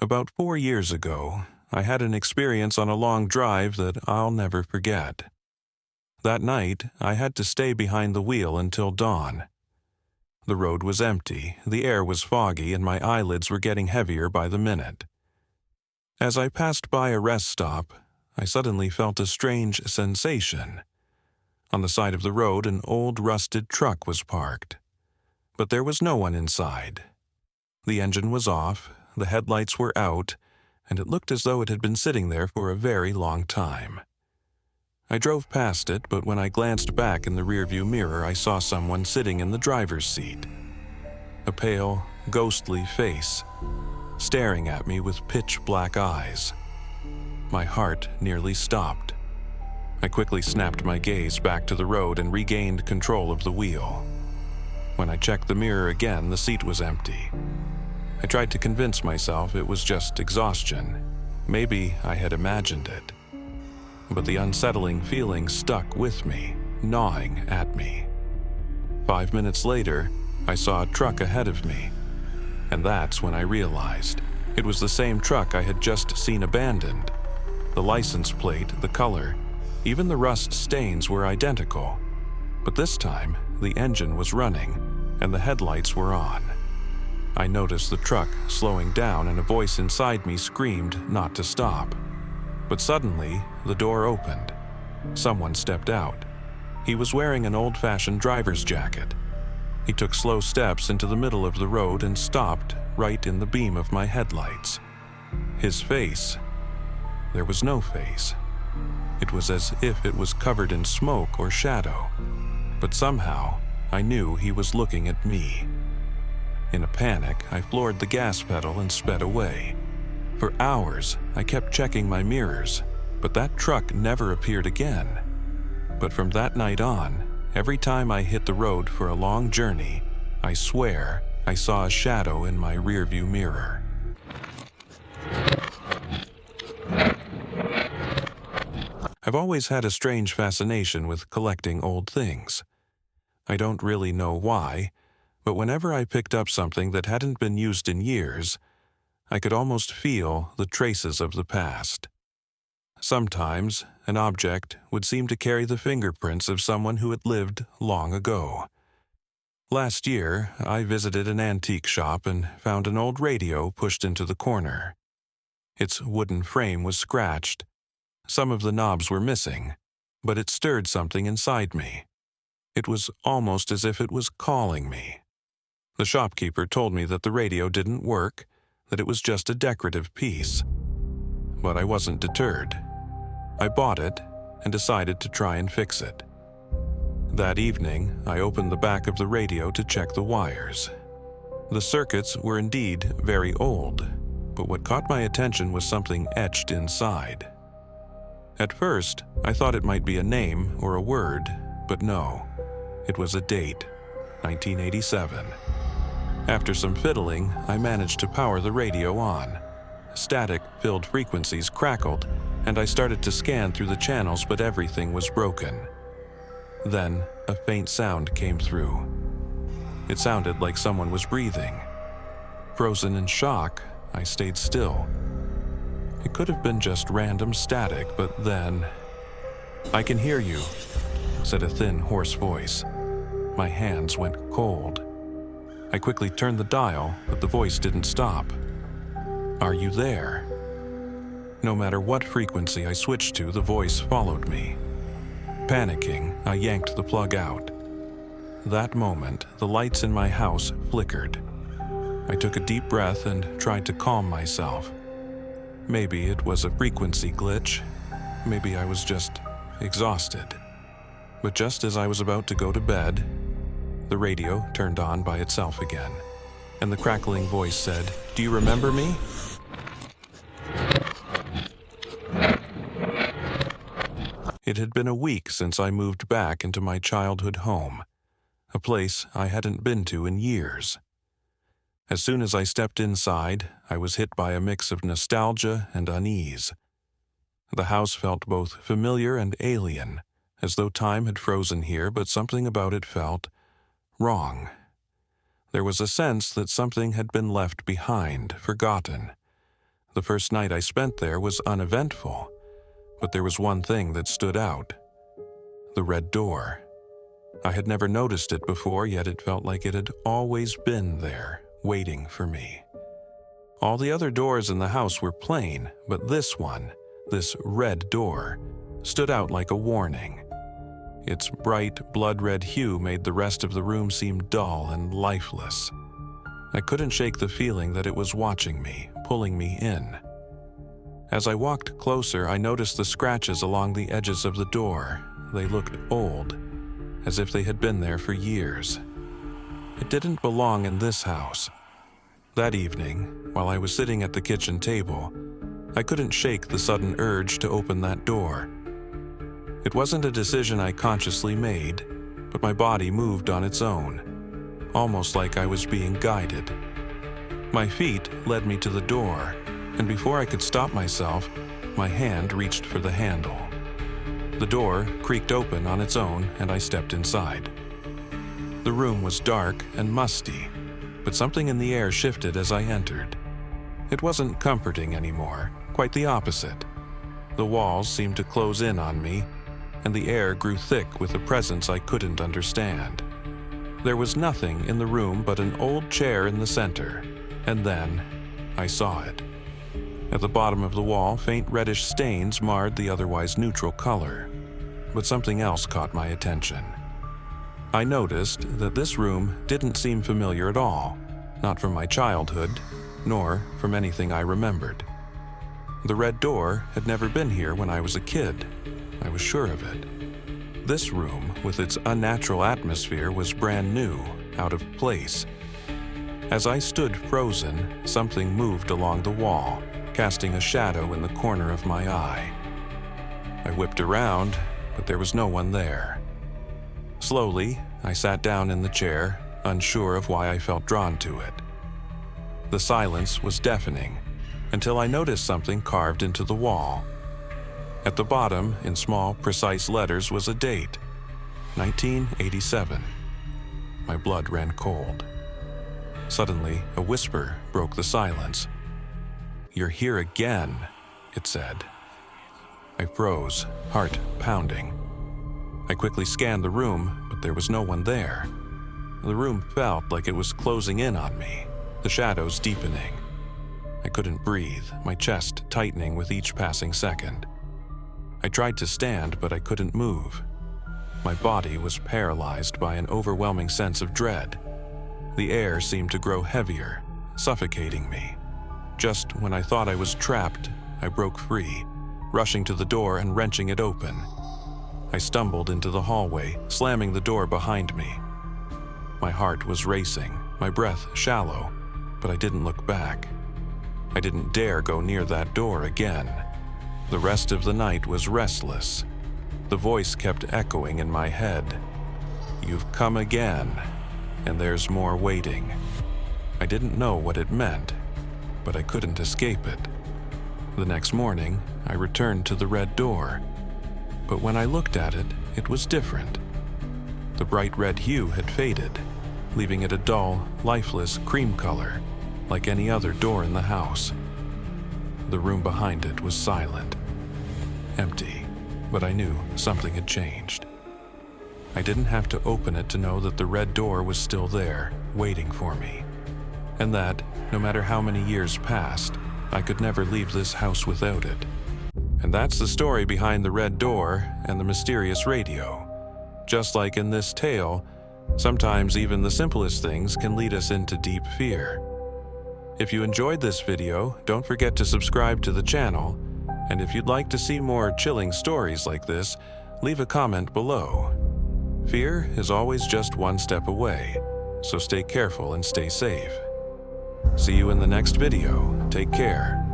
About 4 years ago, I had an experience on a long drive that I'll never forget. That night, I had to stay behind the wheel until dawn. The road was empty, the air was foggy, and my eyelids were getting heavier by the minute. As I passed by a rest stop, I suddenly felt a strange sensation. On the side of the road, an old rusted truck was parked. But there was no one inside. The engine was off, the headlights were out, and it looked as though it had been sitting there for a very long time. I drove past it, but when I glanced back in the rearview mirror, I saw someone sitting in the driver's seat. A pale, ghostly face, staring at me with pitch-black eyes. My heart nearly stopped. I quickly snapped my gaze back to the road and regained control of the wheel. When I checked the mirror again, the seat was empty. I tried to convince myself it was just exhaustion. Maybe I had imagined it. But the unsettling feeling stuck with me, gnawing at me. 5 minutes later, I saw a truck ahead of me. And that's when I realized it was the same truck I had just seen abandoned. The license plate, the color, even the rust stains were identical. But this time, the engine was running, and the headlights were on. I noticed the truck slowing down, and a voice inside me screamed not to stop. But suddenly, the door opened. Someone stepped out. He was wearing an old-fashioned driver's jacket. He took slow steps into the middle of the road and stopped right in the beam of my headlights. His face. There was no face. It was as if it was covered in smoke or shadow. But somehow, I knew he was looking at me. In a panic, I floored the gas pedal and sped away. For hours, I kept checking my mirrors, but that truck never appeared again. But from that night on, every time I hit the road for a long journey, I swear I saw a shadow in my rearview mirror. I've always had a strange fascination with collecting old things. I don't really know why, but whenever I picked up something that hadn't been used in years, I could almost feel the traces of the past. Sometimes, an object would seem to carry the fingerprints of someone who had lived long ago. Last year, I visited an antique shop and found an old radio pushed into the corner. Its wooden frame was scratched. Some of the knobs were missing, but it stirred something inside me. It was almost as if it was calling me. The shopkeeper told me that the radio didn't work, that it was just a decorative piece. But I wasn't deterred. I bought it and decided to try and fix it. That evening, I opened the back of the radio to check the wires. The circuits were indeed very old, but what caught my attention was something etched inside. At first, I thought it might be a name or a word, but no. It was a date, 1987. After some fiddling, I managed to power the radio on. Static-filled frequencies crackled, and I started to scan through the channels, but everything was broken. Then, a faint sound came through. It sounded like someone was breathing. Frozen in shock, I stayed still. It could have been just random static, but then... "I can hear you," said a thin, hoarse voice. My hands went cold. I quickly turned the dial, but the voice didn't stop. "Are you there?" No matter what frequency I switched to, the voice followed me. Panicking, I yanked the plug out. That moment, the lights in my house flickered. I took a deep breath and tried to calm myself. Maybe it was a frequency glitch. Maybe I was just exhausted. But just as I was about to go to bed, the radio turned on by itself again, and the crackling voice said, "Do you remember me?" It had been a week since I moved back into my childhood home, a place I hadn't been to in years. As soon as I stepped inside, I was hit by a mix of nostalgia and unease. The house felt both familiar and alien, as though time had frozen here, but something about it felt wrong. There was a sense that something had been left behind, forgotten. The first night I spent there was uneventful, but there was one thing that stood out: the red door. I had never noticed it before, yet it felt like it had always been there, waiting for me. All the other doors in the house were plain, but this one, this red door, stood out like a warning. Its bright, blood-red hue made the rest of the room seem dull and lifeless. I couldn't shake the feeling that it was watching me, pulling me in. As I walked closer, I noticed the scratches along the edges of the door. They looked old, as if they had been there for years. It didn't belong in this house. That evening, while I was sitting at the kitchen table, I couldn't shake the sudden urge to open that door. It wasn't a decision I consciously made, but my body moved on its own, almost like I was being guided. My feet led me to the door, and before I could stop myself, my hand reached for the handle. The door creaked open on its own, and I stepped inside. The room was dark and musty, but something in the air shifted as I entered. It wasn't comforting anymore, quite the opposite. The walls seemed to close in on me, and the air grew thick with a presence I couldn't understand. There was nothing in the room but an old chair in the center, and then I saw it. At the bottom of the wall, faint reddish stains marred the otherwise neutral color, but something else caught my attention. I noticed that this room didn't seem familiar at all, not from my childhood, nor from anything I remembered. The red door had never been here when I was a kid. I was sure of it. This room, with its unnatural atmosphere, was brand new, out of place. As I stood frozen, something moved along the wall, casting a shadow in the corner of my eye. I whipped around, but there was no one there. Slowly, I sat down in the chair, unsure of why I felt drawn to it. The silence was deafening, until I noticed something carved into the wall. At the bottom, in small, precise letters, was a date: 1987. My blood ran cold. Suddenly, a whisper broke the silence. "You're here again," it said. I froze, heart pounding. I quickly scanned the room, but there was no one there. The room felt like it was closing in on me, the shadows deepening. I couldn't breathe, my chest tightening with each passing second. I tried to stand, but I couldn't move. My body was paralyzed by an overwhelming sense of dread. The air seemed to grow heavier, suffocating me. Just when I thought I was trapped, I broke free, rushing to the door and wrenching it open. I stumbled into the hallway, slamming the door behind me. My heart was racing, my breath shallow, but I didn't look back. I didn't dare go near that door again. The rest of the night was restless. The voice kept echoing in my head. "You've come again, and there's more waiting." I didn't know what it meant, but I couldn't escape it. The next morning, I returned to the red door. But when I looked at it, it was different. The bright red hue had faded, leaving it a dull, lifeless cream color, like any other door in the house. The room behind it was silent, empty, but I knew something had changed. I didn't have to open it to know that the red door was still there, waiting for me, and that, no matter how many years passed, I could never leave this house without it. And that's the story behind the red door and the mysterious radio. Just like in this tale, sometimes even the simplest things can lead us into deep fear. If you enjoyed this video, don't forget to subscribe to the channel, and if you'd like to see more chilling stories like this, leave a comment below. Fear is always just one step away, so stay careful and stay safe. See you in the next video. Take care.